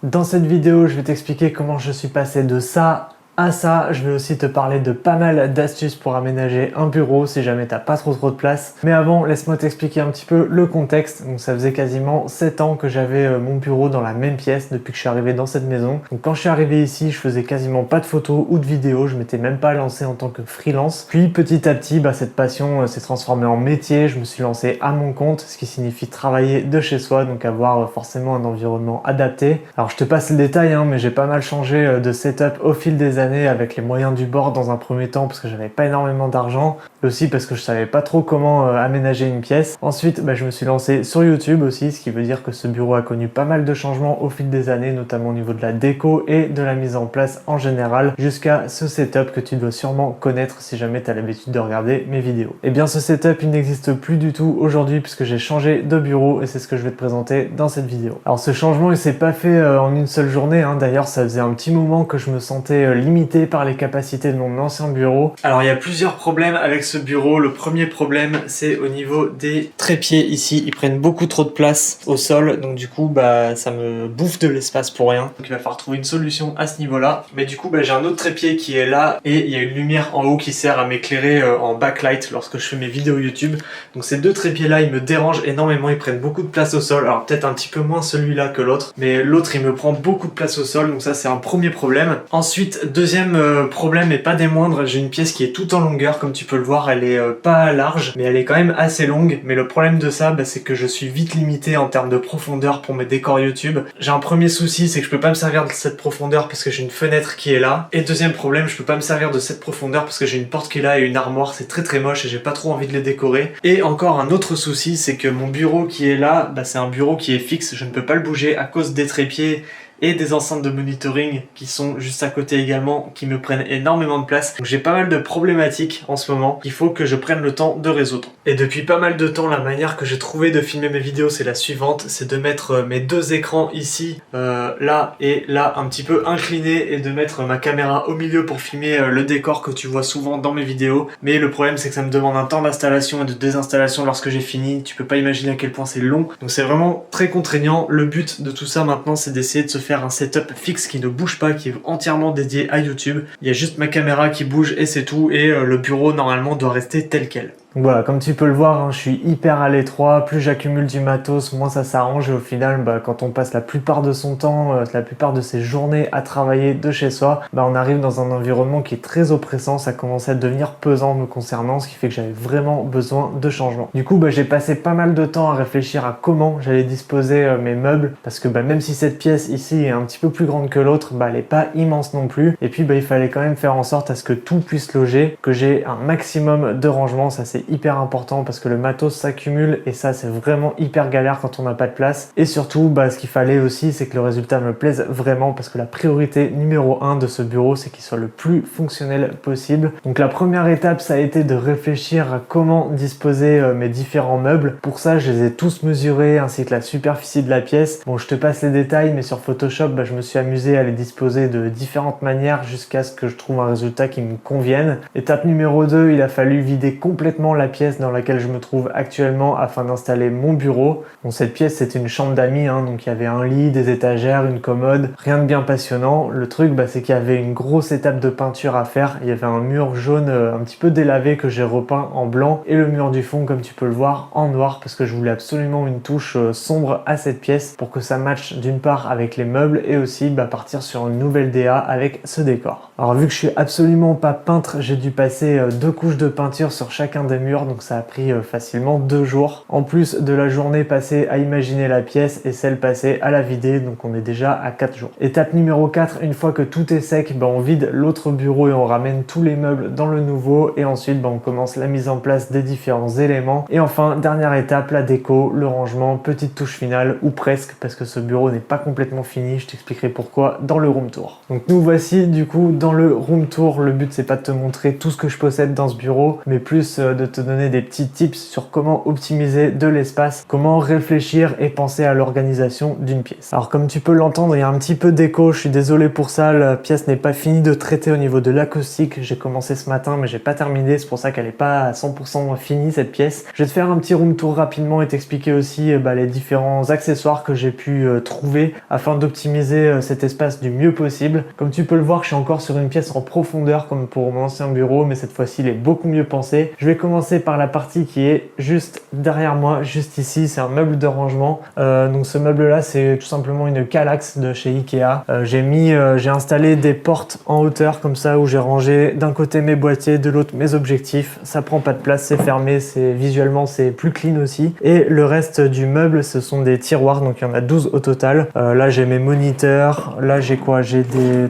Dans cette vidéo, je vais t'expliquer comment je suis passé de ça à ça. Je vais aussi te parler de pas mal d'astuces pour aménager un bureau si jamais t'as pas trop de place. Mais avant, laisse-moi t'expliquer un petit peu le contexte. Donc ça faisait quasiment 7 ans que j'avais mon bureau dans la même pièce depuis que je suis arrivé dans cette maison. Donc quand je suis arrivé ici, je faisais quasiment pas de photos ou de vidéos. Je m'étais même pas lancé en tant que freelance. Puis petit à petit, cette passion s'est transformée en métier. Je me suis lancé à mon compte, ce qui signifie travailler de chez soi, donc avoir forcément un environnement adapté. Alors je te passe les détails, mais j'ai pas mal changé de setup au fil des années avec les moyens du bord dans un premier temps parce que j'avais pas énormément d'argent et aussi parce que je savais pas trop comment aménager une pièce. Ensuite, je me suis lancé sur YouTube aussi, ce qui veut dire que ce bureau a connu pas mal de changements au fil des années, notamment au niveau de la déco et de la mise en place en général, jusqu'à ce setup que tu dois sûrement connaître si jamais tu as l'habitude de regarder mes vidéos. Et bien ce setup, il n'existe plus du tout aujourd'hui puisque j'ai changé de bureau et c'est ce que je vais te présenter dans cette vidéo. Alors ce changement, il s'est pas fait en une seule journée, D'ailleurs, ça faisait un petit moment que je me sentais limité par les capacités de mon ancien bureau. Alors il y a plusieurs problèmes avec ce bureau. Le premier problème, c'est au niveau des trépieds ici. Ils prennent beaucoup trop de place au sol, donc du coup ça me bouffe de l'espace pour rien. Donc il va falloir trouver une solution à ce niveau-là. Mais du coup j'ai un autre trépied qui est là et il y a une lumière en haut qui sert à m'éclairer en backlight lorsque je fais mes vidéos YouTube. Donc ces deux trépieds là, ils me dérangent énormément, ils prennent beaucoup de place au sol. Alors peut-être un petit peu moins celui-là que l'autre, mais l'autre il me prend beaucoup de place au sol, donc ça c'est un premier problème. Ensuite, deuxième problème et pas des moindres, j'ai une pièce qui est toute en longueur, comme tu peux le voir, elle est pas large, mais elle est quand même assez longue. Mais le problème de ça, c'est que je suis vite limité en termes de profondeur pour mes décors YouTube. J'ai un premier souci, c'est que je peux pas me servir de cette profondeur parce que j'ai une fenêtre qui est là. Et deuxième problème, je peux pas me servir de cette profondeur parce que j'ai une porte qui est là et une armoire, c'est très moche et j'ai pas trop envie de les décorer. Et encore un autre souci, c'est que mon bureau qui est là, c'est un bureau qui est fixe, je ne peux pas le bouger à cause des trépieds et des enceintes de monitoring qui sont juste à côté également, qui me prennent énormément de place. Donc j'ai pas mal de problématiques en ce moment qu'il faut que je prenne le temps de résoudre. Et depuis pas mal de temps, la manière que j'ai trouvé de filmer mes vidéos, c'est la suivante, c'est de mettre mes deux écrans ici, là et là, un petit peu inclinés, et de mettre ma caméra au milieu pour filmer le décor que tu vois souvent dans mes vidéos. Mais le problème, c'est que ça me demande un temps d'installation et de désinstallation lorsque j'ai fini. Tu peux pas imaginer à quel point c'est long. Donc c'est vraiment très contraignant. Le but de tout ça maintenant, c'est d'essayer de se faire un setup fixe qui ne bouge pas, qui est entièrement dédié à YouTube. Il y a juste ma caméra qui bouge et c'est tout, et le bureau normalement doit rester tel quel. Donc voilà, comme tu peux le voir, je suis hyper à l'étroit. Plus j'accumule du matos, moins ça s'arrange. Et au final, quand on passe la plupart de son temps, la plupart de ses journées à travailler de chez soi, on arrive dans un environnement qui est très oppressant. Ça commence à devenir pesant me concernant, ce qui fait que j'avais vraiment besoin de changement. Du coup, j'ai passé pas mal de temps à réfléchir à comment j'allais disposer mes meubles, parce que même si cette pièce ici est un petit peu plus grande que l'autre, elle est pas immense non plus. Et puis il fallait quand même faire en sorte à ce que tout puisse loger, que j'ai un maximum de rangement. Ça c'est hyper important parce que le matos s'accumule et ça c'est vraiment hyper galère quand on n'a pas de place. Et surtout, ce qu'il fallait aussi, c'est que le résultat me plaise vraiment, parce que la priorité numéro 1 de ce bureau, c'est qu'il soit le plus fonctionnel possible. Donc la première étape, ça a été de réfléchir à comment disposer mes différents meubles. Pour ça, je les ai tous mesurés, ainsi que la superficie de la pièce. Bon, je te passe les détails, mais sur Photoshop, je me suis amusé à les disposer de différentes manières jusqu'à ce que je trouve un résultat qui me convienne. Étape numéro 2, il a fallu vider complètement la pièce dans laquelle je me trouve actuellement afin d'installer mon bureau. Bon, cette pièce, c'était une chambre d'amis, donc il y avait un lit, des étagères, une commode, rien de bien passionnant. Le truc, c'est qu'il y avait une grosse étape de peinture à faire. Il y avait un mur jaune un petit peu délavé que j'ai repeint en blanc, et le mur du fond, comme tu peux le voir, en noir, parce que je voulais absolument une touche sombre à cette pièce pour que ça matche d'une part avec les meubles et aussi partir sur une nouvelle DA avec ce décor. Alors vu que je suis absolument pas peintre, j'ai dû passer 2 couches de peinture sur chacun des murs, donc ça a pris facilement 2 jours. En plus de la journée passée à imaginer la pièce et celle passée à la vider, donc on est déjà à 4 jours. Étape numéro 4, une fois que tout est sec, on vide l'autre bureau et on ramène tous les meubles dans le nouveau, et ensuite on commence la mise en place des différents éléments. Et enfin, dernière étape, la déco, le rangement, petite touche finale, ou presque, parce que ce bureau n'est pas complètement fini. Je t'expliquerai pourquoi dans le room tour. Donc nous voici du coup dans le room tour. Le but, c'est pas de te montrer tout ce que je possède dans ce bureau, mais plus de de te donner des petits tips sur comment optimiser de l'espace, comment réfléchir et penser à l'organisation d'une pièce. Alors comme tu peux l'entendre, il y a un petit peu d'écho, je suis désolé pour ça, la pièce n'est pas finie de traiter au niveau de l'acoustique. J'ai commencé ce matin mais j'ai pas terminé, c'est pour ça qu'elle est pas à 100% finie cette pièce. Je vais te faire un petit room tour rapidement et t'expliquer aussi les différents accessoires que j'ai pu trouver afin d'optimiser cet espace du mieux possible. Comme tu peux le voir, je suis encore sur une pièce en profondeur comme pour mon ancien bureau, mais cette fois-ci il est beaucoup mieux pensé. Je vais commencer par la partie qui est juste derrière moi, juste ici. C'est un meuble de rangement. Donc ce meuble là, c'est tout simplement une Kallax de chez Ikea. J'ai installé des portes en hauteur comme ça où j'ai rangé d'un côté mes boîtiers, de l'autre mes objectifs. Ça prend pas de place, c'est fermé, visuellement c'est plus clean aussi. Et le reste du meuble, ce sont des tiroirs, donc il y en a 12 au total. Là j'ai mes moniteurs, là j'ai quoi? J'ai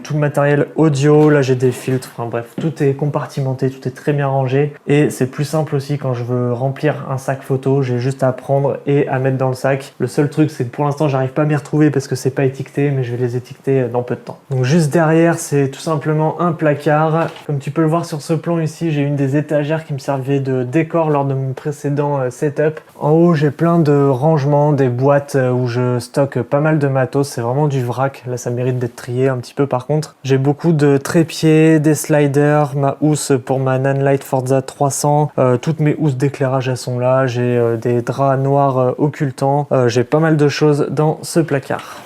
tout le matériel audio, là j'ai des filtres, enfin bref, tout est compartimenté, tout est très bien rangé. Et c'est plus simple aussi quand je veux remplir un sac photo, j'ai juste à prendre et à mettre dans le sac. Le seul truc, c'est que pour l'instant j'arrive pas à m'y retrouver parce que c'est pas étiqueté, mais je vais les étiqueter dans peu de temps. Donc juste derrière, c'est tout simplement un placard. Comme tu peux le voir sur ce plan ici, j'ai une des étagères qui me servait de décor lors de mon précédent setup. En haut, j'ai plein de rangements, des boîtes où je stocke pas mal de matos. C'est vraiment du vrac. Là, ça mérite d'être trié un petit peu par contre. J'ai beaucoup de trépieds, des sliders, ma housse pour ma Nanlite Forza 300. Toutes mes housses d'éclairage, elles sont là. J'ai des draps noirs occultants. J'ai pas mal de choses dans ce placard.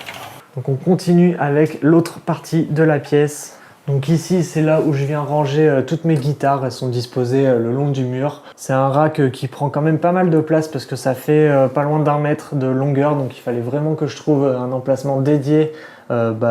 Donc on continue avec l'autre partie de la pièce. Donc ici, c'est là où je viens ranger toutes mes guitares. Elles sont disposées le long du mur. C'est un rack qui prend quand même pas mal de place parce que ça fait pas loin d'1 mètre de longueur. Donc il fallait vraiment que je trouve un emplacement dédié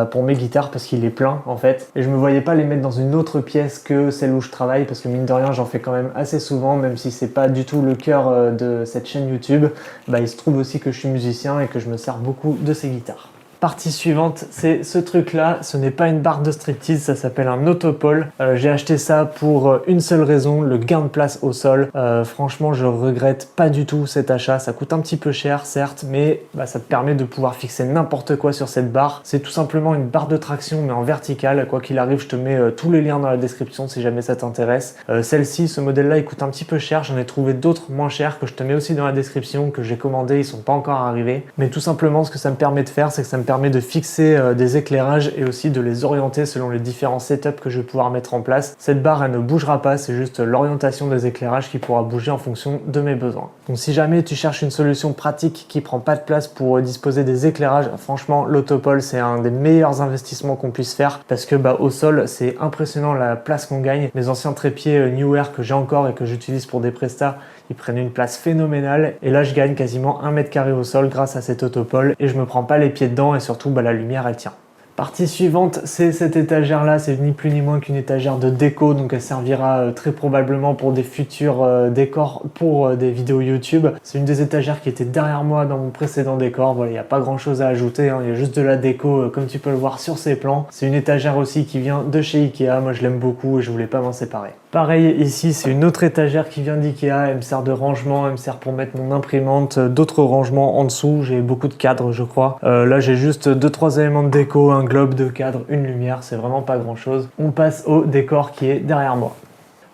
pour mes guitares parce qu'il est plein en fait. Et je me voyais pas les mettre dans une autre pièce que celle où je travaille parce que mine de rien, j'en fais quand même assez souvent, même si c'est pas du tout le cœur de cette chaîne YouTube. Il se trouve aussi que je suis musicien et que je me sers beaucoup de ces guitares. Partie suivante, c'est ce truc là, ce n'est pas une barre de striptease, ça s'appelle un autopole. J'ai acheté ça pour une seule raison, le gain de place au sol. Franchement, je regrette pas du tout cet achat, ça coûte un petit peu cher certes, mais ça te permet de pouvoir fixer n'importe quoi sur cette barre. C'est tout simplement une barre de traction mais en verticale, quoi qu'il arrive je te mets tous les liens dans la description si jamais ça t'intéresse. Celle-ci, ce modèle là il coûte un petit peu cher, j'en ai trouvé d'autres moins chers que je te mets aussi dans la description, que j'ai commandé, ils sont pas encore arrivés. Mais tout simplement ce que ça me permet de faire, c'est que ça me permet de fixer des éclairages et aussi de les orienter selon les différents setups que je vais pouvoir mettre en place. Cette barre elle ne bougera pas, c'est juste l'orientation des éclairages qui pourra bouger en fonction de mes besoins. Donc si jamais tu cherches une solution pratique qui prend pas de place pour disposer des éclairages, franchement l'autopole c'est un des meilleurs investissements qu'on puisse faire parce que au sol c'est impressionnant la place qu'on gagne. Mes anciens trépieds Neewer que j'ai encore et que j'utilise pour des prestats, ils prennent une place phénoménale et là je gagne quasiment 1 mètre carré au sol grâce à cet autopole et je me prends pas les pieds dedans et surtout la lumière elle tient. Partie suivante, c'est cette étagère là, c'est ni plus ni moins qu'une étagère de déco, donc elle servira très probablement pour des futurs décors pour des vidéos YouTube. C'est une des étagères qui était derrière moi dans mon précédent décor, voilà, il n'y a pas grand chose à ajouter, il y a juste de la déco comme tu peux le voir sur ces plans. C'est une étagère aussi qui vient de chez Ikea, moi je l'aime beaucoup et je voulais pas m'en séparer. Pareil ici, c'est une autre étagère qui vient d'Ikea, elle me sert de rangement, elle me sert pour mettre mon imprimante, d'autres rangements en dessous, j'ai beaucoup de cadres je crois. Là j'ai juste 2-3 éléments de déco, un globe de cadre, une lumière, c'est vraiment pas grand chose. On passe au décor qui est derrière moi.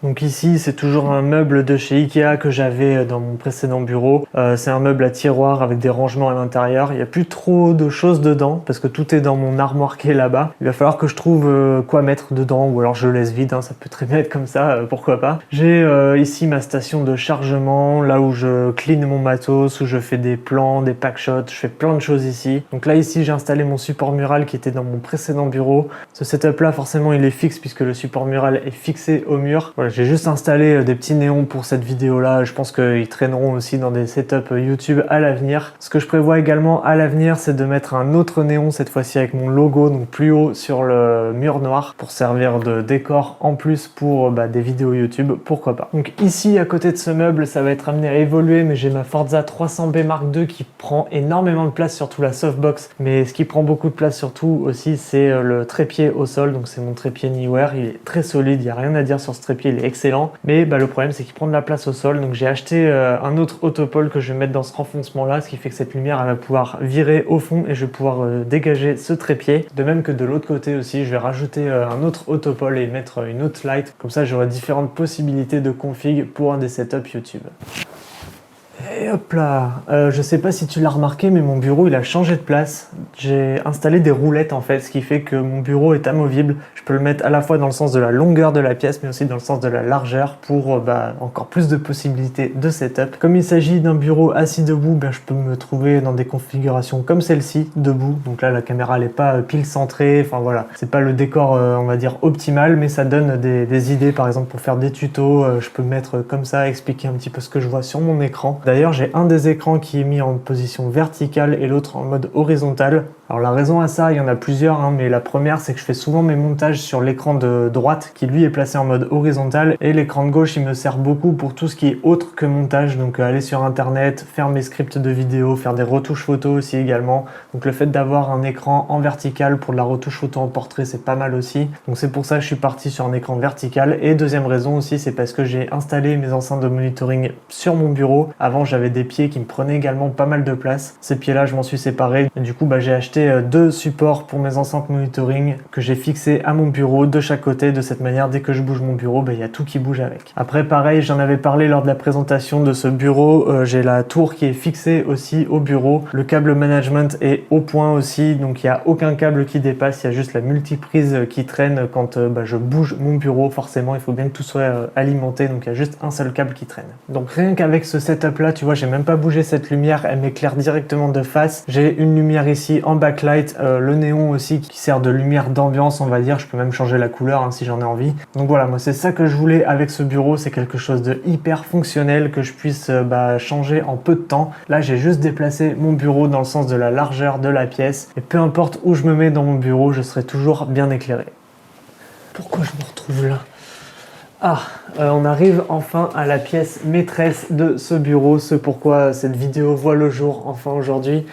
Donc ici, c'est toujours un meuble de chez Ikea que j'avais dans mon précédent bureau. C'est un meuble à tiroir avec des rangements à l'intérieur. Il n'y a plus trop de choses dedans parce que tout est dans mon armoire qui est là-bas. Il va falloir que je trouve quoi mettre dedans ou alors je le laisse vide, ça peut très bien être comme ça, pourquoi pas. J'ai ici ma station de chargement, là où je clean mon matos, où je fais des plans, des packshots, je fais plein de choses ici. Donc là ici, j'ai installé mon support mural qui était dans mon précédent bureau. Ce setup là, forcément, il est fixe puisque le support mural est fixé au mur. Voilà, j'ai juste installé des petits néons pour cette vidéo là, je pense qu'ils traîneront aussi dans des setups YouTube à l'avenir. Ce que je prévois également à l'avenir, c'est de mettre un autre néon, cette fois-ci avec mon logo, donc plus haut sur le mur noir, pour servir de décor en plus pour des vidéos YouTube, pourquoi pas. Donc ici, à côté de ce meuble, ça va être amené à évoluer, mais j'ai ma Forza 300B Mark II qui prend énormément de place, surtout la softbox, mais ce qui prend beaucoup de place surtout aussi, c'est le trépied au sol, donc c'est mon trépied Neewer, il est très solide, il n'y a rien à dire sur ce trépied, il il est excellent, mais le problème c'est qu'il prend de la place au sol, donc j'ai acheté un autre autopole que je vais mettre dans ce renfoncement là, ce qui fait que cette lumière elle va pouvoir virer au fond et je vais pouvoir dégager ce trépied. De même que de l'autre côté aussi, je vais rajouter un autre autopole et mettre une autre light, comme ça j'aurai différentes possibilités de config pour un des setups YouTube. Et hop là, je sais pas si tu l'as remarqué, mais mon bureau il a changé de place. J'ai installé des roulettes en fait, ce qui fait que mon bureau est amovible. Je peux le mettre à la fois dans le sens de la longueur de la pièce, mais aussi dans le sens de la largeur pour encore plus de possibilités de setup. Comme il s'agit d'un bureau assis debout, je peux me trouver dans des configurations comme celle-ci, debout. Donc là la caméra elle est pas pile centrée, enfin voilà, c'est pas le décor on va dire optimal, mais ça donne des idées par exemple pour faire des tutos. Je peux me mettre comme ça, expliquer un petit peu ce que je vois sur mon écran. D'ailleurs, j'ai un des écrans qui est mis en position verticale et l'autre en mode horizontal. Alors la raison à ça, il y en a plusieurs, mais la première c'est que je fais souvent mes montages sur l'écran de droite qui lui est placé en mode horizontal et l'écran de gauche il me sert beaucoup pour tout ce qui est autre que montage, donc aller sur internet, faire mes scripts de vidéo, faire des retouches photos aussi également. Donc le fait d'avoir un écran en vertical pour de la retouche photo en portrait c'est pas mal aussi. Donc c'est pour ça que je suis parti sur un écran vertical. Et deuxième raison aussi c'est parce que j'ai installé mes enceintes de monitoring sur mon bureau. Avant j'avais des pieds qui me prenaient également pas mal de place. Ces pieds là je m'en suis séparé et du coup j'ai acheté deux supports pour mes enceintes monitoring que j'ai fixés à mon bureau de chaque côté. De cette manière dès que je bouge mon bureau il y a tout qui bouge avec. Après pareil, j'en avais parlé lors de la présentation de ce bureau, j'ai la tour qui est fixée aussi au bureau. Le câble management est au point aussi, donc il n'y a aucun câble qui dépasse, il y a juste la multiprise qui traîne quand je bouge mon bureau. Forcément il faut bien que tout soit alimenté, donc il y a juste un seul câble qui traîne. Donc rien qu'avec ce setup là, tu vois, j'ai même pas bougé cette lumière, elle m'éclaire directement de face. J'ai une lumière ici en backlight, le néon aussi qui sert de lumière d'ambiance on va dire. Je peux même changer la couleur si j'en ai envie. Donc voilà, moi c'est ça que je voulais avec ce bureau, c'est quelque chose de hyper fonctionnel que je puisse changer en peu de temps. Là j'ai juste déplacé mon bureau dans le sens de la largeur de la pièce et peu importe où je me mets dans mon bureau, je serai toujours bien éclairé. Pourquoi je me retrouve là? On arrive enfin à la pièce maîtresse de ce bureau, ce pourquoi cette vidéo voit le jour enfin aujourd'hui.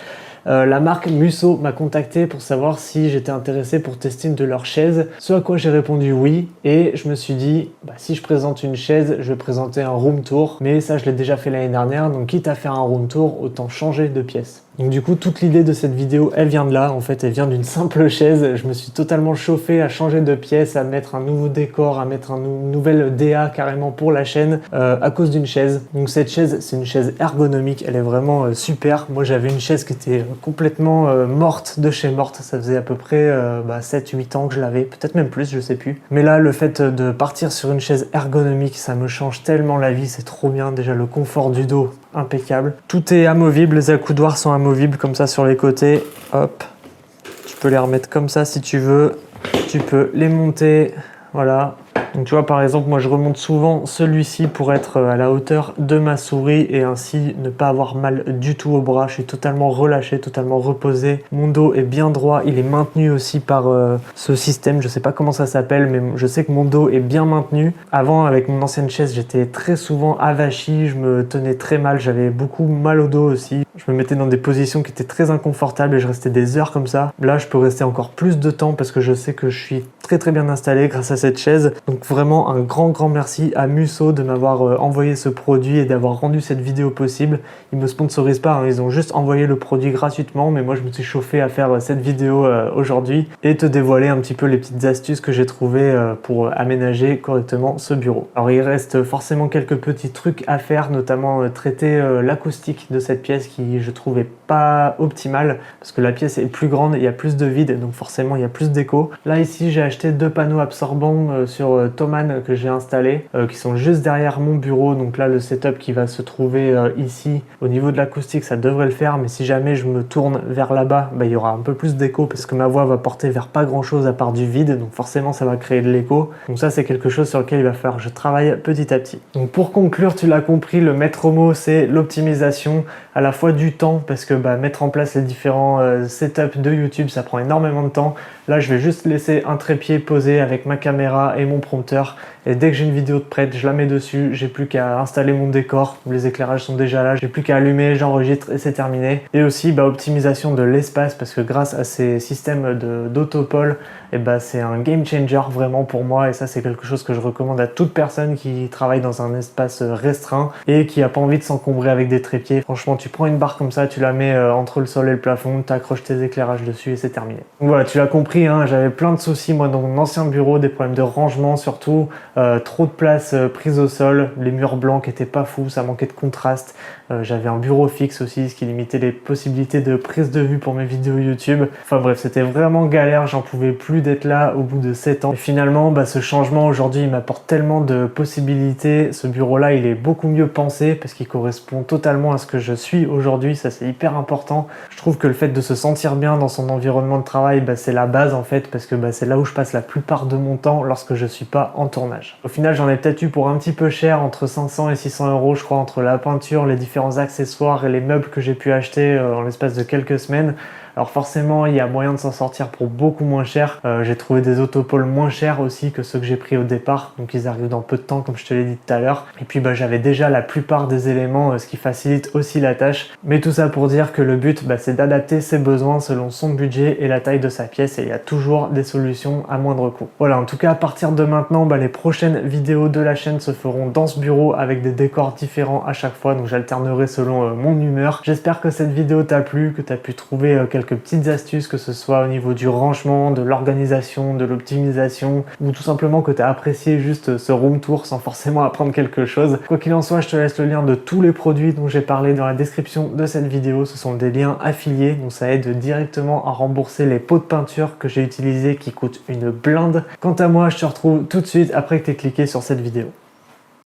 La marque Musso m'a contacté pour savoir si j'étais intéressé pour tester une de leurs chaises, ce à quoi j'ai répondu oui, et je me suis dit si je présente une chaise, je vais présenter un room tour, mais ça je l'ai déjà fait l'année dernière, donc quitte à faire un room tour, autant changer de pièce. Donc du coup toute l'idée de cette vidéo elle vient de là, en fait elle vient d'une simple chaise. Je me suis totalement chauffé à changer de pièce, à mettre un nouveau décor, à mettre une nouvelle DA carrément pour la chaîne à cause d'une chaise. Donc cette chaise c'est une chaise ergonomique, elle est vraiment super. Moi j'avais une chaise qui était complètement morte de chez morte, ça faisait à peu près 7-8 ans que je l'avais, peut-être même plus, je sais plus. Mais là le fait de partir sur une chaise ergonomique ça me change tellement la vie, c'est trop bien. Déjà le confort du dos impeccable, tout est amovible, les accoudoirs sont amovibles comme ça sur les côtés, hop, tu peux les remettre comme ça si tu veux, tu peux les monter, voilà. Donc tu vois par exemple moi je remonte souvent celui-ci pour être à la hauteur de ma souris et ainsi ne pas avoir mal du tout au bras. Je suis totalement relâché, totalement reposé. Mon dos est bien droit, il est maintenu aussi par ce système, je sais pas comment ça s'appelle mais je sais que mon dos est bien maintenu. Avant avec mon ancienne chaise j'étais très souvent avachi, je me tenais très mal, j'avais beaucoup mal au dos aussi. Je me mettais dans des positions qui étaient très inconfortables et je restais des heures comme ça. Là je peux rester encore plus de temps parce que je sais que je suis très bien installé grâce à cette chaise. Donc vraiment un grand merci à Musso de m'avoir envoyé ce produit et d'avoir rendu cette vidéo possible. Ils me sponsorisent pas, ils ont juste envoyé le produit gratuitement, mais moi je me suis chauffé à faire cette vidéo aujourd'hui et te dévoiler un petit peu les petites astuces que j'ai trouvées pour aménager correctement ce bureau. Alors il reste forcément quelques petits trucs à faire, notamment traiter l'acoustique de cette pièce qui je trouvais pas optimale parce que la pièce est plus grande, il y a plus de vide donc forcément il y a plus d'écho. Là ici j'ai acheté deux panneaux absorbants sur Thomann que j'ai installés qui sont juste derrière mon bureau. Donc là le setup qui va se trouver ici au niveau de l'acoustique ça devrait le faire, mais si jamais je me tourne vers là-bas il y aura un peu plus d'écho parce que ma voix va porter vers pas grand chose à part du vide, donc forcément ça va créer de l'écho. Donc ça c'est quelque chose sur lequel il va falloir que je travaille petit à petit. Donc pour conclure, tu l'as compris, le maître mot c'est l'optimisation, à la fois du temps parce que mettre en place les différents setups de YouTube ça prend énormément de temps. Là je vais juste laisser un trépied trépied posé avec ma caméra et mon prompteur. Et dès que j'ai une vidéo de prête, je la mets dessus, j'ai plus qu'à installer mon décor, les éclairages sont déjà là, j'ai plus qu'à allumer, j'enregistre et c'est terminé. Et aussi optimisation de l'espace, parce que grâce à ces systèmes d'autopole, c'est un game changer vraiment pour moi, et ça c'est quelque chose que je recommande à toute personne qui travaille dans un espace restreint et qui a pas envie de s'encombrer avec des trépieds. Franchement, tu prends une barre comme ça, tu la mets entre le sol et le plafond, tu accroches tes éclairages dessus et c'est terminé. Donc voilà, tu l'as compris, hein, j'avais plein de soucis moi dans mon ancien bureau, des problèmes de rangement surtout, trop de place prise au sol, les murs blancs qui étaient pas fous, ça manquait de contraste. J'avais un bureau fixe aussi, ce qui limitait les possibilités de prise de vue pour mes vidéos YouTube. Enfin bref, c'était vraiment galère, j'en pouvais plus d'être là au bout de 7 ans. Et finalement, ce changement aujourd'hui, il m'apporte tellement de possibilités. Ce bureau-là, il est beaucoup mieux pensé parce qu'il correspond totalement à ce que je suis aujourd'hui. Ça, c'est hyper important. Je trouve que le fait de se sentir bien dans son environnement de travail, c'est la base en fait, parce que c'est là où je passe la plupart de mon temps lorsque je suis pas en tournage. Au final, j'en ai peut-être eu pour un petit peu cher, entre 500 et 600 euros, je crois, entre la peinture, les différents accessoires et les meubles que j'ai pu acheter en l'espace de quelques semaines. Alors forcément, il y a moyen de s'en sortir pour beaucoup moins cher. J'ai trouvé des autopoles moins chers aussi que ceux que j'ai pris au départ. Donc ils arrivent dans peu de temps, comme je te l'ai dit tout à l'heure. Et puis j'avais déjà la plupart des éléments, ce qui facilite aussi la tâche. Mais tout ça pour dire que le but, c'est d'adapter ses besoins selon son budget et la taille de sa pièce. Et il y a toujours des solutions à moindre coût. Voilà, en tout cas, à partir de maintenant, les prochaines vidéos de la chaîne se feront dans ce bureau avec des décors différents à chaque fois. Donc j'alternerai selon mon humeur. J'espère que cette vidéo t'a plu, que tu as pu trouver quelques petites astuces, que ce soit au niveau du rangement, de l'organisation, de l'optimisation, ou tout simplement que tu as apprécié juste ce room tour sans forcément apprendre quelque chose. Quoi qu'il en soit, je te laisse le lien de tous les produits dont j'ai parlé dans la description de cette vidéo. Ce sont des liens affiliés, donc ça aide directement à rembourser les pots de peinture que j'ai utilisés qui coûtent une blinde. Quant à moi, je te retrouve tout de suite après que tu aies cliqué sur cette vidéo.